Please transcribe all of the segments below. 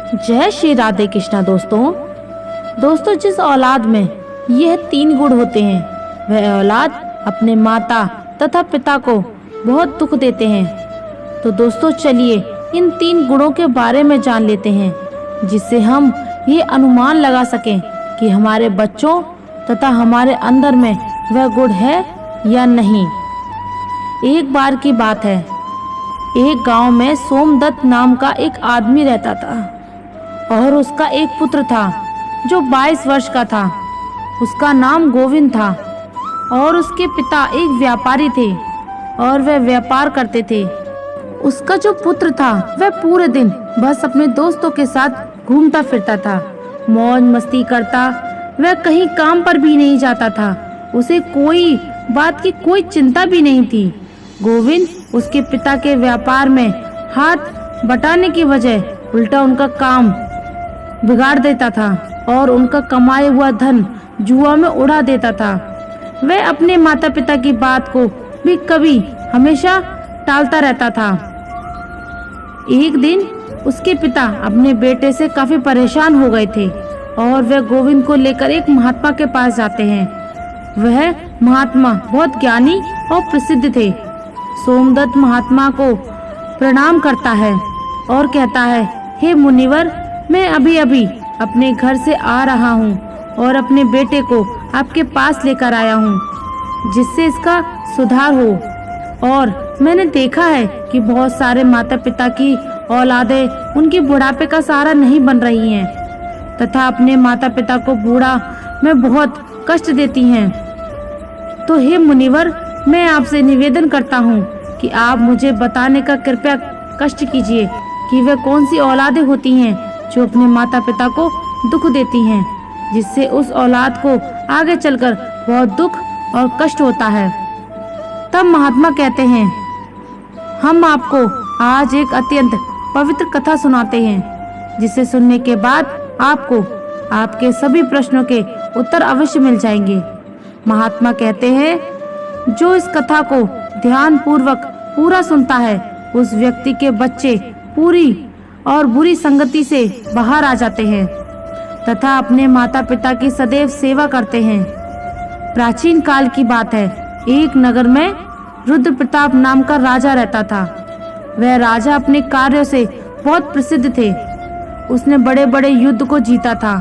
जय श्री राधे कृष्णा। दोस्तों जिस औलाद में यह 3 गुण होते हैं वह औलाद अपने माता तथा पिता को बहुत दुख देते हैं। तो दोस्तों चलिए इन 3 गुणों के बारे में जान लेते हैं, जिससे हम ये अनुमान लगा सकें कि हमारे बच्चों तथा हमारे अंदर में वह गुण है या नहीं। एक बार की बात है, एक गांव में सोमदत्त नाम का एक आदमी रहता था और उसका एक पुत्र था जो 22 वर्ष का था। उसका नाम गोविंद था और उसके पिता एक व्यापारी थे और वह व्यापार करते थे। उसका जो पुत्र था वह पूरे दिन बस अपने दोस्तों के साथ घूमता फिरता था, मौज मस्ती करता। वह कहीं काम पर भी नहीं जाता था, उसे कोई बात की कोई चिंता भी नहीं थी। गोविंद उसके पिता के व्यापार में हाथ बटाने की वजह उल्टा उनका काम बिगाड़ देता था और उनका कमाया हुआ धन जुआ में उड़ा देता था। वह अपने माता पिता की बात को भी कभी हमेशा टालता रहता था। एक दिन उसके पिता अपने बेटे से काफी परेशान हो गए थे और वह गोविंद को लेकर एक महात्मा के पास जाते हैं। वह महात्मा बहुत ज्ञानी और प्रसिद्ध थे। सोमदत्त महात्मा को प्रणाम करता है और कहता है, हे मुनिवर, मैं अभी अभी अपने घर से आ रहा हूँ और अपने बेटे को आपके पास लेकर आया हूँ, जिससे इसका सुधार हो। और मैंने देखा है कि बहुत सारे माता पिता की औलादें उनकी बुढ़ापे का सहारा नहीं बन रही हैं तथा अपने माता पिता को बूढ़ा में बहुत कष्ट देती हैं। तो हे मुनिवर, मैं आपसे निवेदन करता हूँ कि आप मुझे बताने का कृपया कष्ट कीजिए कि वे कौन सी औलादें होती हैं जो अपने माता पिता को दुख देती हैं, जिससे उस औलाद को आगे चलकर बहुत दुख और कष्ट होता है। तब महात्मा कहते हैं, हम आपको आज एक अत्यंत पवित्र कथा सुनाते हैं, जिसे सुनने के बाद आपको आपके सभी प्रश्नों के उत्तर अवश्य मिल जाएंगे। महात्मा कहते हैं, जो इस कथा को ध्यान पूर्वक पूरा सुनता है उस व्यक्ति के बच्चे पूरी और बुरी संगति से बाहर आ जाते हैं तथा अपने माता पिता की सदैव सेवा करते हैं। प्राचीन काल की बात है, एक नगर में रुद्र प्रताप नाम का राजा रहता था। वह राजा अपने कार्यों से बहुत प्रसिद्ध थे। उसने बड़े बड़े युद्ध को जीता था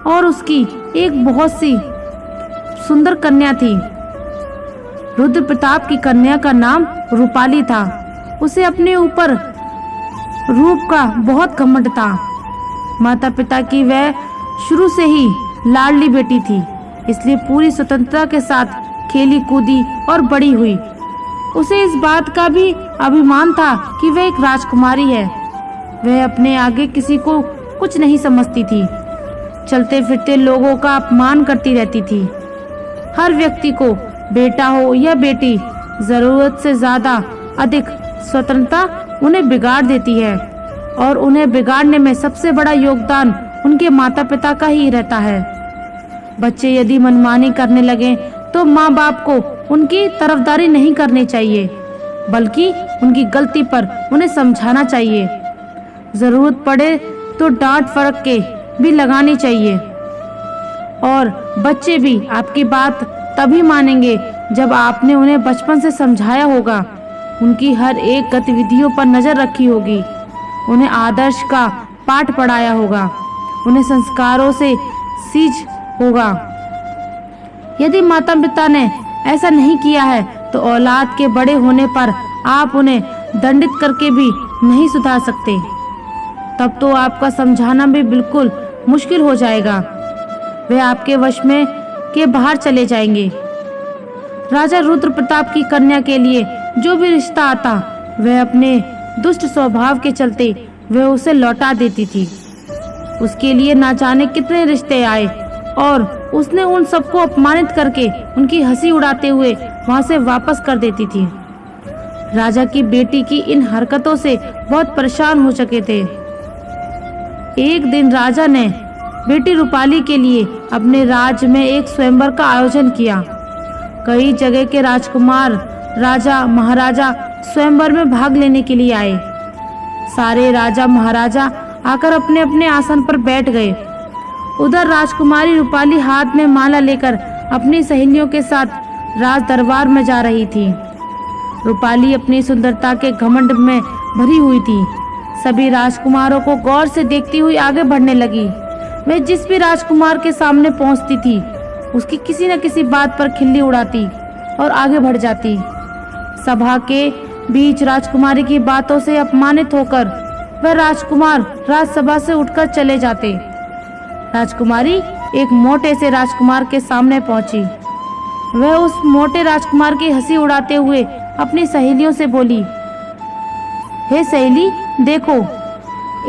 और उसकी एक बहुत सी सुंदर कन्या थी। रुद्र प्रताप की कन्या का नाम रूपाली था। उसे अपने ऊपर रूप का बहुत घमंड था। माता पिता की वह शुरू से ही लाडली बेटी थी, इसलिए पूरी स्वतंत्रता के साथ खेली कूदी और बड़ी हुई। उसे इस बात का भी अभिमान था कि वह एक राजकुमारी है। वह अपने आगे किसी को कुछ नहीं समझती थी। चलते फिरते लोगों का अपमान करती रहती थी। हर व्यक्ति को, बेटा हो या बेटी, जरूरत से ज्यादा अधिक स्वतंत्रता उन्हें बिगाड़ देती है और उन्हें बिगाड़ने में सबसे बड़ा योगदान उनके माता पिता का ही रहता है। बच्चे यदि मनमानी करने लगे तो माँ बाप को उनकी तरफदारी नहीं करनी चाहिए, बल्कि उनकी गलती पर उन्हें समझाना चाहिए। जरूरत पड़े तो डांट फड़क के भी लगानी चाहिए। और बच्चे भी आपकी बात तभी मानेंगे जब आपने उन्हें बचपन से समझाया होगा, उनकी हर एक गतिविधियों पर नजर रखी होगी, उन्हें आदर्श का पाठ पढ़ाया होगा, उन्हें संस्कारों से सींच होगा। यदि माता पिता ने ऐसा नहीं किया है तो औलाद के बड़े होने पर आप उन्हें दंडित करके भी नहीं सुधार सकते। तब तो आपका समझाना भी बिल्कुल मुश्किल हो जाएगा। वे आपके वश में के बाहर चले जाएंगे। राजा रुद्र प्रताप की कन्या के लिए जो भी रिश्ता आता, वह अपने दुष्ट स्वभाव के चलते वह उसे लौटा देती थी। उसके लिए ना जाने कितने रिश्ते आए और उसने उन सबको अपमानित करके उनकी हंसी उड़ाते हुए वहां से वापस कर देती थी। राजा की बेटी की इन हरकतों से बहुत परेशान हो चुके थे। एक दिन राजा ने बेटी रूपाली के लिए अपने राज्य में एक स्वयंवर का आयोजन किया। कई जगह के राजकुमार, राजा, महाराजा स्वयंवर में भाग लेने के लिए आए। सारे राजा महाराजा आकर अपने अपने आसन पर बैठ गए। उधर राजकुमारी रूपाली हाथ में माला लेकर अपनी सहेलियों के साथ राज दरबार में जा रही थी। रूपाली अपनी सुंदरता के घमंड में भरी हुई थी। सभी राजकुमारों को गौर से देखती हुई आगे बढ़ने लगी। वह जिस भी राजकुमार के सामने पहुंचती थी उसकी किसी न किसी बात पर खिल्ली उड़ाती और आगे बढ़ जाती। सभा के बीच राजकुमारी की बातों से अपमानित होकर वह राजकुमार राजसभा से उठकर चले जाते। राजकुमारी एक मोटे से राजकुमार के सामने पहुंची। वह उस मोटे राजकुमार की हंसी उड़ाते हुए अपनी सहेलियों से बोली, हे सहेली, देखो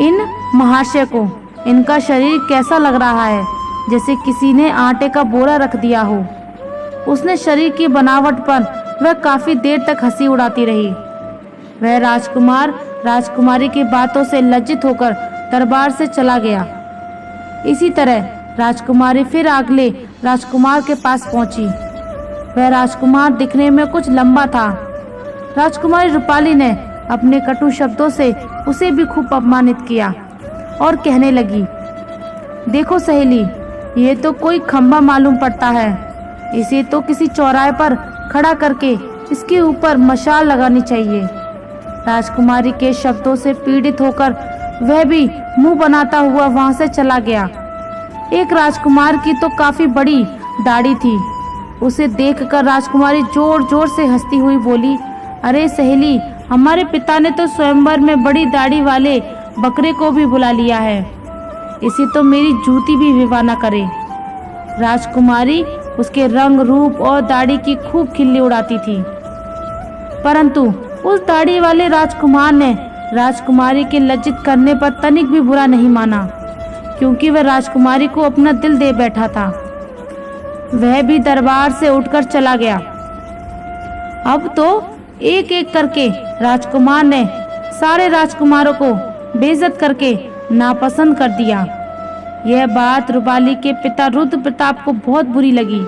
इन महाशय को, इनका शरीर कैसा लग रहा है, जैसे किसी ने आटे का बोरा रख दिया हो। उसने शरीर की बनावट पर वह काफी देर तक हंसी उड़ाती रही। वह राजकुमार राजकुमारी की बातों से लज्जित होकर दरबार से चला गया। इसी तरह राजकुमारी फिर अगले राजकुमार के पास पहुंची। वह राजकुमार दिखने में कुछ लंबा था। राजकुमारी रूपाली ने अपने कटु शब्दों से उसे भी खूब अपमानित किया और कहने लगी, देखो सहेली, ये तो कोई खंबा मालूम पड़ता है। इसे तो किसी चौराहे पर खड़ा करके इसके ऊपर मशाल लगानी चाहिए। राजकुमारी के शब्दों से पीड़ित होकर वह भी मुंह बनाता हुआ वहां से चला गया। एक राजकुमार की तो काफी बड़ी दाढ़ी थी। उसे देखकर राजकुमारी जोर जोर से हंसती हुई बोली, अरे सहेली, हमारे पिता ने तो स्वयंवर में बड़ी दाढ़ी वाले बकरे को भी बुला लिया है। इसे तो मेरी जूती भी विवाह न करे। राजकुमारी उसके रंग, रूप और दाढ़ी की खूब खिल्ली उड़ाती थी, परंतु उस दाढ़ी वाले राजकुमार ने राजकुमारी के लज्जित करने पर तनिक भी बुरा नहीं माना, क्योंकि वह राजकुमारी को अपना दिल दे बैठा था। वह भी दरबार से उठकर चला गया। अब तो एक एक करके राजकुमार ने सारे राजकुमारों को बेइज्जत करके नापसंद कर दिया। यह बात रूपाली के पिता रुद्र प्रताप को बहुत बुरी लगी।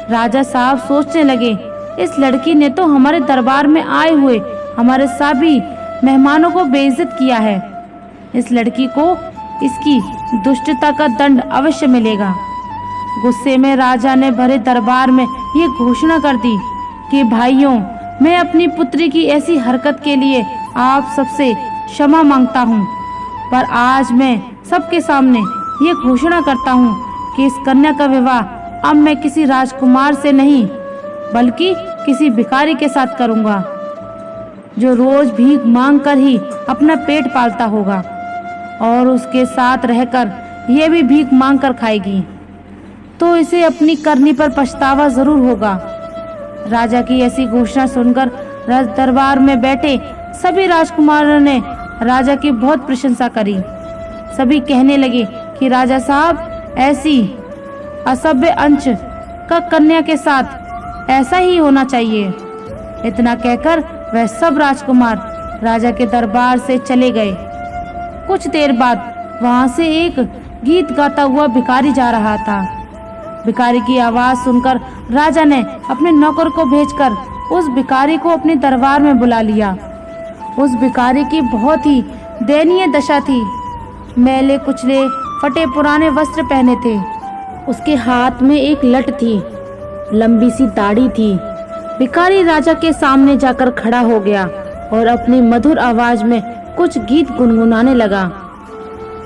राजा साहब सोचने लगे, इस लड़की ने तो हमारे दरबार में आए हुए हमारे सभी मेहमानों को बेइज्जत किया है। इस लड़की को इसकी दुष्टता का दंड अवश्य मिलेगा। गुस्से में राजा ने भरे दरबार में ये घोषणा कर दी कि भाइयों, मैं अपनी पुत्री की ऐसी हरकत के लिए आप सबसे क्षमा मांगता हूँ, पर आज मैं सबके सामने ये घोषणा करता हूँ कि इस कन्या का विवाह अब मैं किसी राजकुमार से नहीं बल्कि किसी भिखारी के साथ करूँगा, जो रोज भीख मांग कर ही अपना पेट पालता होगा और उसके साथ रहकर यह भी भीख मांग कर खाएगी, तो इसे अपनी करनी पर पछतावा जरूर होगा। राजा की ऐसी घोषणा सुनकर राज दरबार में बैठे सभी राजकुमारों ने राजा की बहुत प्रशंसा करी। सभी कहने लगे कि राजा साहब, ऐसी असभ्य अंश का कन्या के साथ ऐसा ही होना चाहिए। इतना कहकर वह सब राजकुमार राजा के दरबार से चले गए। कुछ देर बाद वहां से एक गीत गाता हुआ भिखारी जा रहा था। भिखारी की आवाज सुनकर राजा ने अपने नौकर को भेजकर उस भिखारी को अपने दरबार में बुला लिया। उस भिखारी की बहुत ही दयनीय दशा थी। मैले कुचले फटे पुराने वस्त्र पहने थे। उसके हाथ में एक लठ थी, लंबी सी दाढ़ी थी। भिखारी राजा के सामने जाकर खड़ा हो गया और अपनी मधुर आवाज में कुछ गीत गुनगुनाने लगा।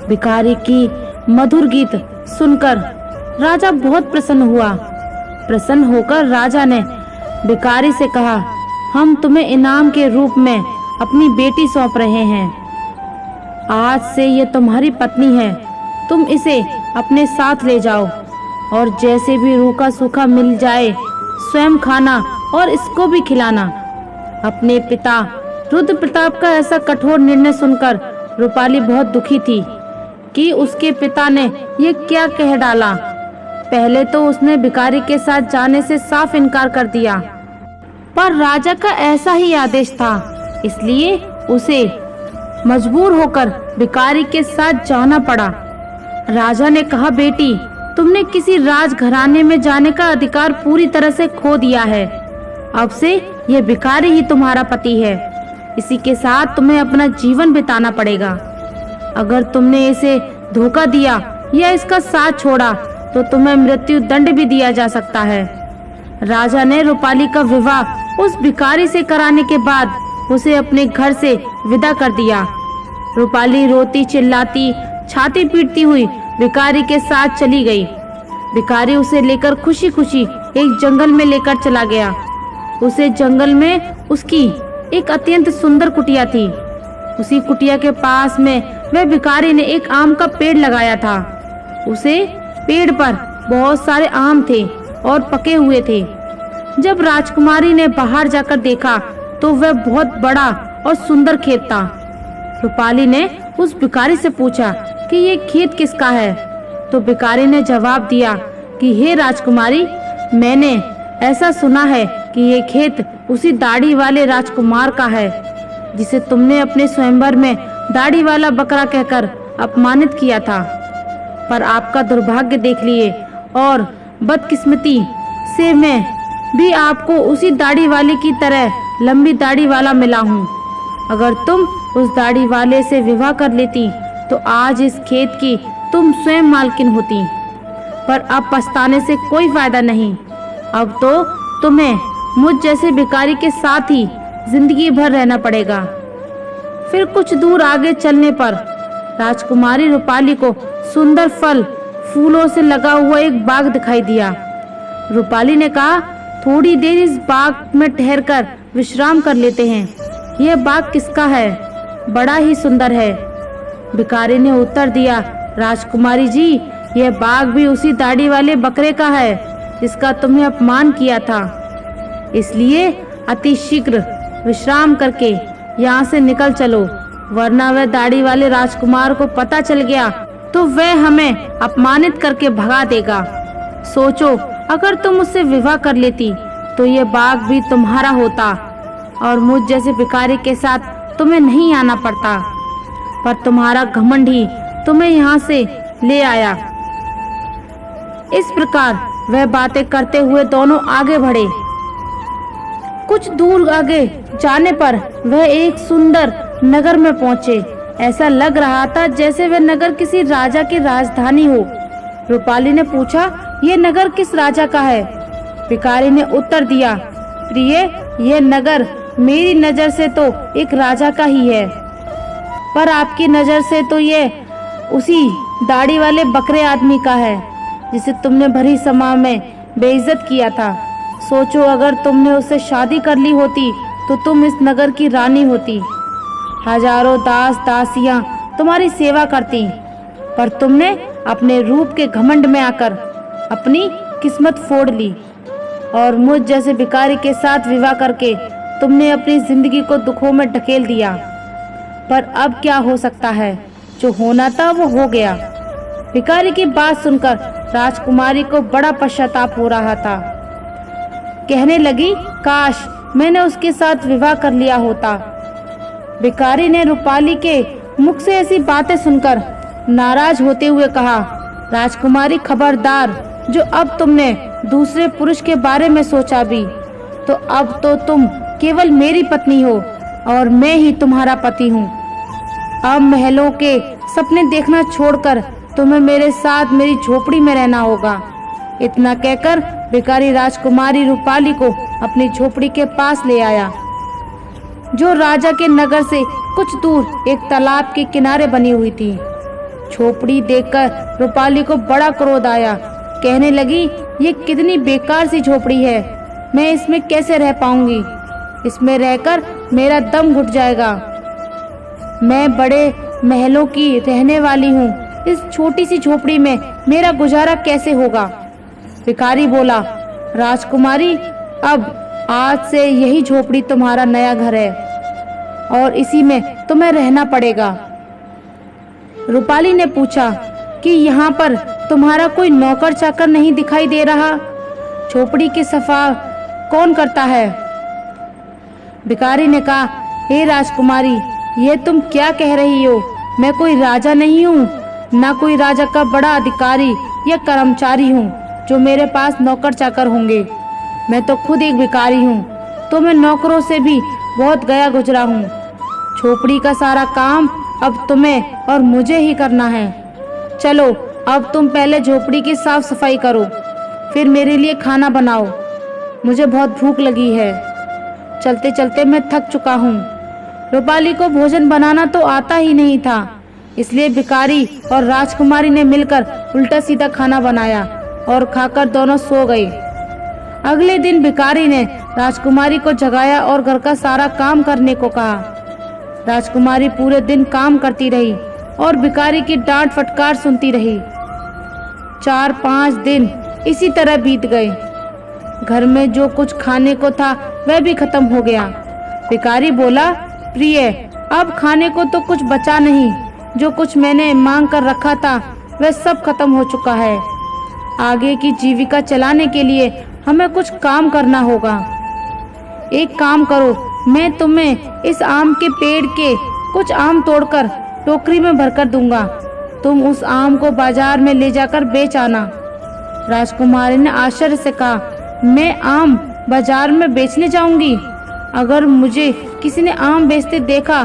भिखारी की मधुर गीत सुनकर राजा बहुत प्रसन्न हुआ। प्रसन्न होकर राजा ने भिखारी से कहा, हम तुम्हें इनाम के रूप में अपनी बेटी सौंप रहे हैं। आज से ये तुम्हारी पत्नी है। तुम इसे अपने साथ ले जाओ और जैसे भी रूखा सूखा मिल जाए स्वयं खाना और इसको भी खिलाना। अपने पिता रुद्र प्रताप का ऐसा कठोर निर्णय सुनकर रूपाली बहुत दुखी थी कि उसके पिता ने ये क्या कह डाला। पहले तो उसने भिखारी के साथ जाने से साफ इनकार कर दिया, पर राजा का ऐसा ही आदेश था, इसलिए उसे मजबूर होकर भिखारी के साथ जाना पड़ा। राजा ने कहा, बेटी, तुमने किसी राजघराने में जाने का अधिकार पूरी तरह से खो दिया है। अब से ये भिखारी ही तुम्हारा पति है। इसी के साथ तुम्हें अपना जीवन बिताना पड़ेगा। अगर तुमने इसे धोखा दिया या इसका साथ छोड़ा तो तुम्हें मृत्यु दंड भी दिया जा सकता है। राजा ने रूपाली का विवाह उस भिखारी से कराने के बाद उसे अपने घर से विदा कर दिया। रूपाली रोती चिल्लाती छाती पीटती हुई भिखारी के साथ चली गई। भिखारी उसे लेकर खुशी खुशी एक जंगल में लेकर चला गया। उसे जंगल में उसकी एक अत्यंत सुंदर कुटिया थी। उसी कुटिया के पास में वह भिखारी ने एक आम का पेड़ लगाया था। उसे पेड़ पर बहुत सारे आम थे और पके हुए थे। जब राजकुमारी ने बाहर जाकर देखा तो वह बहुत बड़ा और सुंदर खेत था। रूपाली ने उस भिखारी से पूछा कि ये खेत किसका है। तो भिखारी ने जवाब दिया कि हे राजकुमारी, मैंने ऐसा सुना है कि ये खेत उसी दाढ़ी वाले राजकुमार का है जिसे तुमने अपने स्वयंवर में दाढ़ी वाला बकरा कहकर अपमानित किया था। पर आपका दुर्भाग्य देख लिए और बदकिस्मती से मैं भी आपको उसी दाढ़ी वाले की तरह लंबी दाढ़ी वाला मिला हूँ। अगर तुम उस दाढ़ी वाले से विवाह कर लेती तो आज इस खेत की तुम स्वयं मालकिन होती। पर अब पछताने से कोई फायदा नहीं। अब तो तुम्हें मुझ जैसे भिखारी के साथ ही जिंदगी भर रहना पड़ेगा। फिर कुछ दूर आगे चलने पर राजकुमारी रूपाली को सुंदर फल फूलों से लगा हुआ एक बाग दिखाई दिया। रूपाली ने कहा, थोड़ी देर इस बाग में ठहरकर विश्राम कर लेते हैं। यह बाग किसका है? बड़ा ही सुंदर है। भिखारी ने उत्तर दिया, राजकुमारी जी, यह बाग भी उसी दाढ़ी वाले बकरे का है जिसका तुमने अपमान किया था। इसलिए अति शीघ्र विश्राम करके यहाँ से निकल चलो, वरना वह दाढ़ी वाले राजकुमार को पता चल गया तो वह हमें अपमानित करके भगा देगा। सोचो, अगर तुम उससे विवाह कर लेती तो ये बाग भी तुम्हारा होता और मुझ जैसे भिखारी के साथ तुम्हें नहीं आना पड़ता। पर तुम्हारा घमंड ही तुम्हें यहाँ से ले आया। इस प्रकार वह बातें करते हुए दोनों आगे बढ़े। कुछ दूर आगे जाने पर वह एक सुंदर नगर में पहुंचे। ऐसा लग रहा था जैसे वह नगर किसी राजा की राजधानी हो। रूपाली ने पूछा, यह नगर किस राजा का है? भिखारी ने उत्तर दिया, प्रिय, यह नगर मेरी नजर से तो एक राजा का ही है, पर आपकी नजर से तो यह उसी दाढ़ी वाले बकरे आदमी का है जिसे तुमने भरी सभा में बेइज्जत किया था। सोचो, अगर तुमने उससे शादी कर ली होती तो तुम इस नगर की रानी होती। हजारों दास दासियां तुम्हारी सेवा करती, पर तुमने अपने रूप के घमंड में आकर अपनी किस्मत फोड़ ली और मुझ जैसे भिखारी के साथ विवाह करके तुमने अपनी जिंदगी को दुखों में ढकेल दिया। पर अब क्या हो सकता है, जो होना था वो हो गया। भिखारी की बात सुनकर राजकुमारी को बड़ा पश्चाताप हो रहा था। कहने लगी, काश मैंने उसके साथ विवाह कर लिया होता। भिखारी ने रूपाली के मुख से ऐसी बातें सुनकर नाराज होते हुए कहा, राजकुमारी खबरदार, जो अब तुमने दूसरे पुरुष के बारे में सोचा भी, तो अब तो तुम केवल मेरी पत्नी हो और मैं ही तुम्हारा पति हूँ। अब महलों के सपने देखना छोड़कर तुम्हें मेरे साथ मेरी झोपड़ी में रहना होगा। इतना कहकर भिखारी राजकुमारी रूपाली को अपनी झोपड़ी के पास ले आया, जो राजा के नगर से कुछ दूर एक तालाब के किनारे बनी हुई थी। झोपड़ी देखकर रूपाली को बड़ा क्रोध आया। कहने लगी, ये कितनी बेकार सी झोपड़ी है, मैं इसमें कैसे रह पाऊंगी? इसमें रहकर मेरा दम घुट जाएगा। मैं बड़े महलों की रहने वाली हूँ, इस छोटी सी झोपड़ी में मेरा गुजारा कैसे होगा? भिखारी बोला, राजकुमारी, अब आज से यही झोपड़ी तुम्हारा नया घर है और इसी में तुम्हें रहना पड़ेगा। रूपाली ने पूछा कि यहाँ पर तुम्हारा कोई नौकर चाकर नहीं दिखाई दे रहा? झोपड़ी की सफा कौन करता है? भिखारी ने कहा, हे राजकुमारी, ये तुम क्या कह रही हो? मैं कोई राजा नहीं हूँ, ना कोई राजा का बड़ा अधिकारी या कर्मचारी हूँ जो मेरे पास नौकर चाकर होंगे। मैं तो खुद एक भिखारी हूँ, तो मैं नौकरों से भी बहुत गया गुजरा हूँ। झोपड़ी का सारा काम अब तुम्हें और मुझे ही करना है। चलो अब तुम पहले झोपड़ी की साफ सफाई करो, फिर मेरे लिए खाना बनाओ। मुझे बहुत भूख लगी है। चलते चलते मैं थक चुका हूँ। रूपाली को भोजन बनाना तो आता ही नहीं था, इसलिए भिखारी और राजकुमारी ने मिलकर उल्टा सीधा खाना बनाया और खाकर दोनों सो गए। अगले दिन भिखारी ने राजकुमारी को जगाया और घर का सारा काम करने को कहा। राजकुमारी पूरे दिन काम करती रही और भिखारी की डांट फटकार सुनती रही। 4-5 दिन इसी तरह बीत गए। घर में जो कुछ खाने को था वह भी खत्म हो गया। भिखारी बोला, प्रिय, अब खाने को तो कुछ बचा नहीं। जो कुछ मैंने मांग कर रखा था वह सब खत्म हो चुका है। आगे की जीविका चलाने के लिए हमें कुछ काम करना होगा। एक काम करो, मैं तुम्हें इस आम के पेड़ के कुछ आम तोड़कर टोकरी में भरकर दूंगा। तुम उस आम को बाजार में ले जाकर बेच आना। राजकुमारी ने आश्चर्य से कहा, मैं आम बाजार में बेचने जाऊंगी? अगर मुझे किसी ने आम बेचते देखा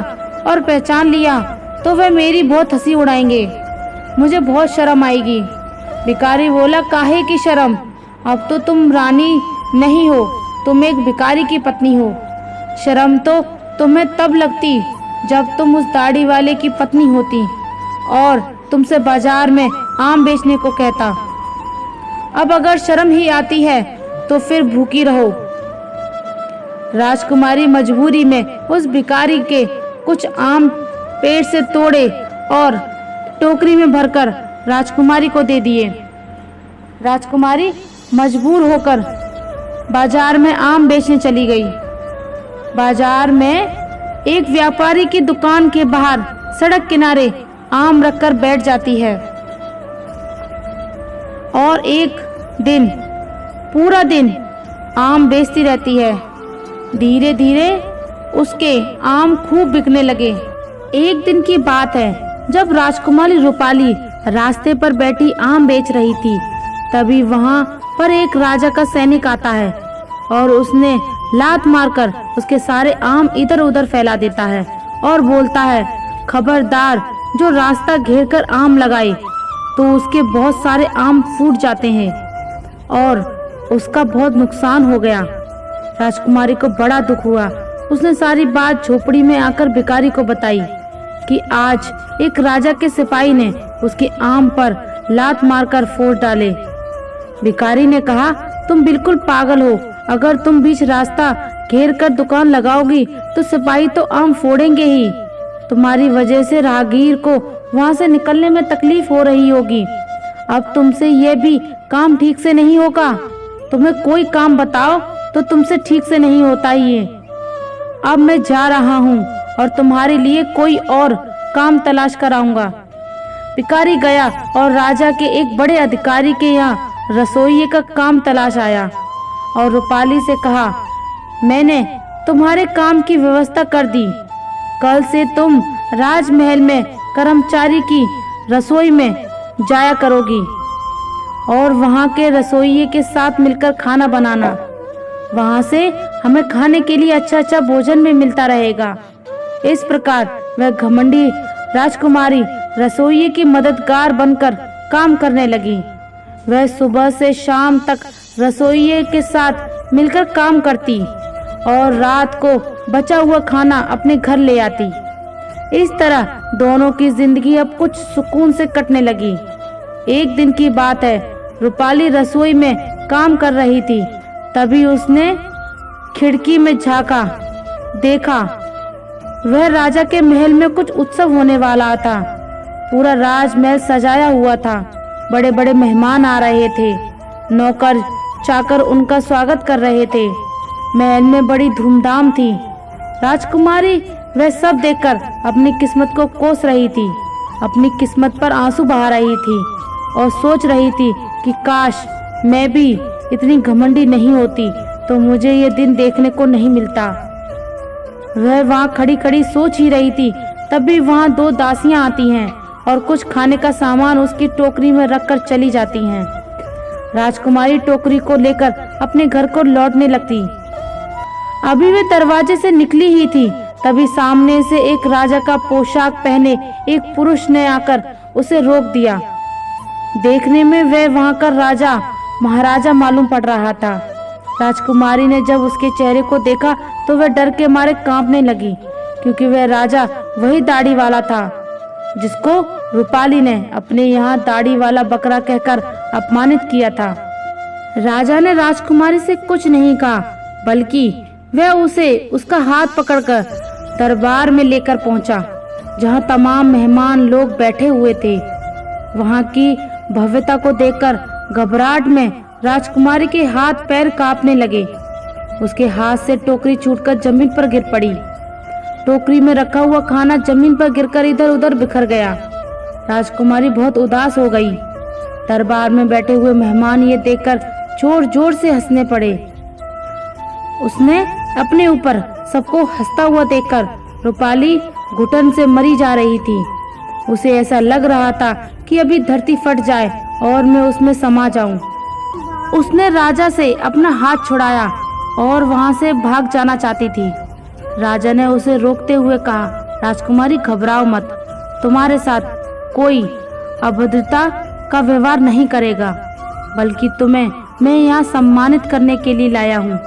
और पहचान लिया तो वह मेरी बहुत हंसी उड़ाएंगे। मुझे बहुत शर्म आएगी। भिखारी बोला, काहे की शर्म? अब तो तुम रानी नहीं हो, तुम एक भिखारी की पत्नी हो। शर्म तो तुम्हें तब लगती जब तुम उस दाढ़ी वाले की पत्नी होती और तुमसे बाजार में आम बेचने को कहता। अब अगर शर्म ही आती है तो फिर भूखी रहो। राजकुमारी मजबूरी में उस भिखारी के कुछ आम पेड़ से तोड़े और टोकरी में भरकर राजकुमारी को दे दिए। राजकुमारी मजबूर होकर बाजार में आम बेचने चली गई। बाजार में एक व्यापारी की दुकान के बाहर सड़क किनारे आम रखकर बैठ जाती है और एक दिन पूरा दिन आम बेचती रहती है। धीरे धीरे उसके आम खूब बिकने लगे। एक दिन की बात है, जब राजकुमारी रूपाली रास्ते पर बैठी आम बेच रही थी, तभी वहां पर एक राजा का सैनिक आता है और उसने लात मारकर उसके सारे आम इधर उधर फैला देता है और बोलता है, खबरदार, जो रास्ता घेर कर आम लगाए तो उसके बहुत सारे आम फूट जाते हैं और उसका बहुत नुकसान हो गया। राजकुमारी को बड़ा दुख हुआ। उसने सारी बात झोपड़ी में आकर भिखारी को बताई कि आज एक राजा के सिपाही ने उसके आम पर लात मारकर फोड़ डाले। भिखारी ने कहा, तुम बिल्कुल पागल हो। अगर तुम बीच रास्ता घेर कर दुकान लगाओगी तो सिपाही तो आम फोड़ेंगे ही। तुम्हारी वजह से राहगीर को वहां से निकलने में तकलीफ हो रही होगी। अब तुमसे यह भी काम ठीक से नहीं होगा। तुम्हें कोई काम बताओ तो तुमसे ठीक से नहीं होता ये। अब मैं जा रहा हूँ और तुम्हारे लिए कोई और काम तलाश कर आऊंगा। भिखारी गया और राजा के एक बड़े अधिकारी के यहाँ रसोइये का काम तलाश आया और रूपाली से कहा, मैंने तुम्हारे काम की व्यवस्था कर दी। कल से तुम राजमहल में कर्मचारी की रसोई में जाया करोगी और वहाँ के रसोइये के साथ मिलकर खाना बनाना। वहाँ से हमें खाने के लिए अच्छा अच्छा भोजन भी मिलता रहेगा। इस प्रकार वह घमंडी राजकुमारी रसोइये की मददगार बनकर काम करने लगी। वह सुबह से शाम तक रसोइये के साथ मिलकर काम करती और रात को बचा हुआ खाना अपने घर ले आती। इस तरह दोनों की जिंदगी अब कुछ सुकून से कटने लगी। एक दिन की बात है, रूपाली रसोई में काम कर रही थी। तभी उसने खिड़की में झांका, देखा वह राजा के महल में कुछ उत्सव होने वाला था। पूरा राजमहल सजाया हुआ था। बड़े बड़े मेहमान आ रहे थे। नौकर चाकर उनका स्वागत कर रहे थे। महल में बड़ी धूमधाम थी। राजकुमारी वह सब देखकर अपनी किस्मत को कोस रही थी। अपनी किस्मत पर आंसू बहा रही थी और सोच रही थी कि काश मैं भी इतनी घमंडी नहीं होती तो मुझे ये दिन देखने को नहीं मिलता। वह वहाँ खड़ी खड़ी सोच ही रही थी, तभी वहाँ 2 दासियां आती हैं और कुछ खाने का सामान उसकी टोकरी में रखकर चली जाती हैं। राजकुमारी टोकरी को लेकर अपने घर को लौटने लगती। अभी वे दरवाजे से निकली ही थी, तभी सामने से एक राजा का पोशाक पहने एक पुरुष ने आकर उसे रोक दिया। देखने में वह वहां का राजा महाराजा मालूम पड़ रहा था। राजकुमारी ने जब उसके चेहरे को देखा तो वह डर के मारे कांपने लगी, क्योंकि वह राजा वही दाढ़ी वाला था जिसको रूपाली ने अपने यहाँ दाढ़ी वाला बकरा कहकर अपमानित किया था। राजा ने राजकुमारी से कुछ नहीं कहा, बल्कि वह उसे उसका हाथ पकड़कर दरबार में लेकर पहुंचा, जहां तमाम मेहमान लोग बैठे हुए थे। वहां की भव्यता को देखकर घबराहट में राजकुमारी के हाथ पैर कांपने लगे। उसके हाथ से टोकरी छूटकर जमीन पर गिर पड़ी। टोकरी में रखा हुआ खाना जमीन पर गिरकर इधर उधर बिखर गया। राजकुमारी बहुत उदास हो गई। दरबार में बैठे हुए मेहमान ये देखकर जोर जोर से हंसने पड़े। उसने अपने ऊपर सबको हंसता हुआ देखकर रूपाली घुटन से मरी जा रही थी। उसे ऐसा लग रहा था कि अभी धरती फट जाए और मैं उसमें समा जाऊं। उसने राजा से अपना हाथ छुड़ाया और वहां से भाग जाना चाहती थी। राजा ने उसे रोकते हुए कहा, राजकुमारी घबराओ मत, तुम्हारे साथ कोई अभद्रता का व्यवहार नहीं करेगा, बल्कि तुम्हें मैं यहाँ सम्मानित करने के लिए लाया हूँ।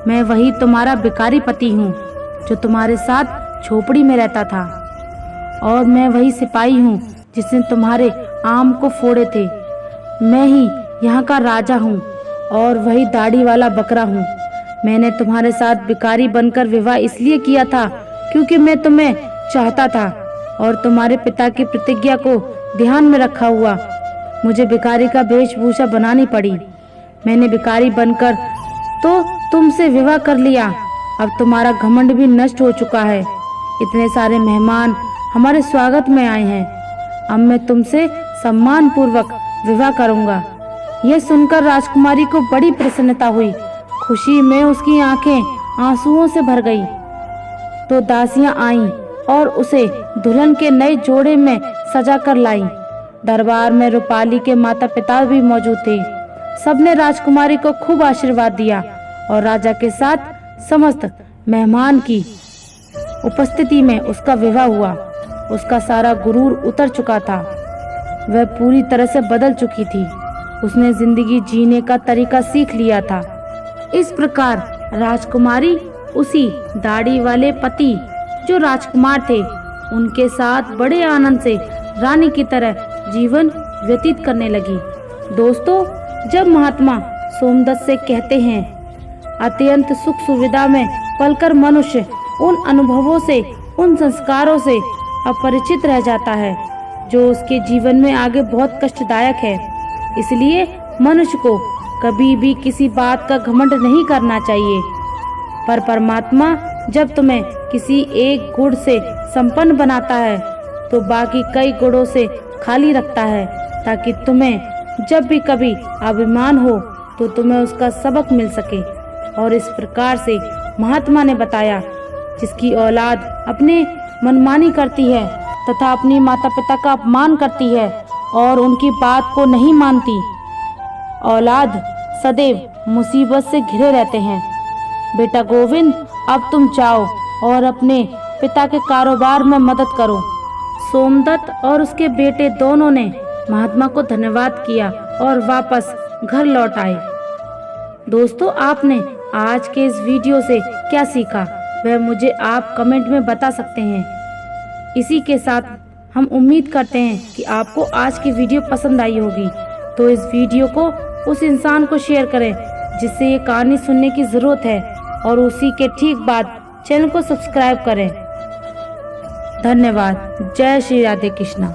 मैं वही तुम्हारा भिखारी पति हूँ जो तुम्हारे साथ झोपड़ी में रहता था, और मैं वही सिपाही हूँ जिसने तुम्हारे आम को फोड़े थे। मैं ही यहाँ का राजा हूँ और वही दाढ़ी वाला बकरा हूँ। मैंने तुम्हारे साथ भिखारी बनकर विवाह इसलिए किया था क्योंकि मैं तुम्हें चाहता था और तुम्हारे पिता की प्रतिज्ञा को ध्यान में रखा हुआ मुझे भिखारी का वेशभूषा बनानी पड़ी। मैंने भिखारी बनकर तो तुमसे विवाह कर लिया। अब तुम्हारा घमंड भी नष्ट हो चुका है। इतने सारे मेहमान हमारे स्वागत में आए हैं। अब मैं तुमसे सम्मान पूर्वक विवाह करूंगा। यह सुनकर राजकुमारी को बड़ी प्रसन्नता हुई। खुशी में उसकी आंखें आंसुओं से भर गई। तो दासियां आईं और उसे दुल्हन के नए जोड़े में सजा कर लाई। दरबार में रूपाली के माता पिता भी मौजूद थे। सबने राजकुमारी को खूब आशीर्वाद दिया और राजा के साथ समस्त मेहमान की उपस्थिति में उसका विवाह हुआ। उसका सारा गुरूर उतर चुका था। वह पूरी तरह से बदल चुकी थी। उसने जिंदगी जीने का तरीका सीख लिया था। इस प्रकार राजकुमारी उसी दाढ़ी वाले पति जो राजकुमार थे उनके साथ बड़े आनंद से रानी की तरह जीवन व्यतीत करने लगी। दोस्तों, जब महात्मा सोमदत्त से कहते हैं, अत्यंत सुख सुविधा में पलकर मनुष्य उन अनुभवों से, उन संस्कारों से अपरिचित रह जाता है जो उसके जीवन में आगे बहुत कष्टदायक है। इसलिए मनुष्य को कभी भी किसी बात का घमंड नहीं करना चाहिए। पर परमात्मा जब तुम्हें किसी एक गुण से संपन्न बनाता है तो बाकी कई गुणों से खाली रखता है, ताकि तुम्हें जब भी कभी अभिमान हो तो तुम्हें उसका सबक मिल सके। और इस प्रकार से महात्मा ने बताया, जिसकी औलाद अपने मनमानी करती है तथा अपनी माता पिता का अपमान करती है और उनकी बात को नहीं मानती, औलाद सदैव मुसीबत से घिरे रहते हैं। बेटा गोविंद, अब तुम जाओ और अपने पिता के कारोबार में मदद करो। सोमदत्त और उसके बेटे दोनों ने महात्मा को धन्यवाद किया और वापस घर लौट आए। दोस्तों, आपने आज के इस वीडियो से क्या सीखा वह मुझे आप कमेंट में बता सकते हैं। इसी के साथ हम उम्मीद करते हैं कि आपको आज की वीडियो पसंद आई होगी। तो इस वीडियो को उस इंसान को शेयर करें जिससे ये कहानी सुनने की जरूरत है, और उसी के ठीक बाद चैनल को सब्सक्राइब करें। धन्यवाद। जय श्री राधे कृष्णा।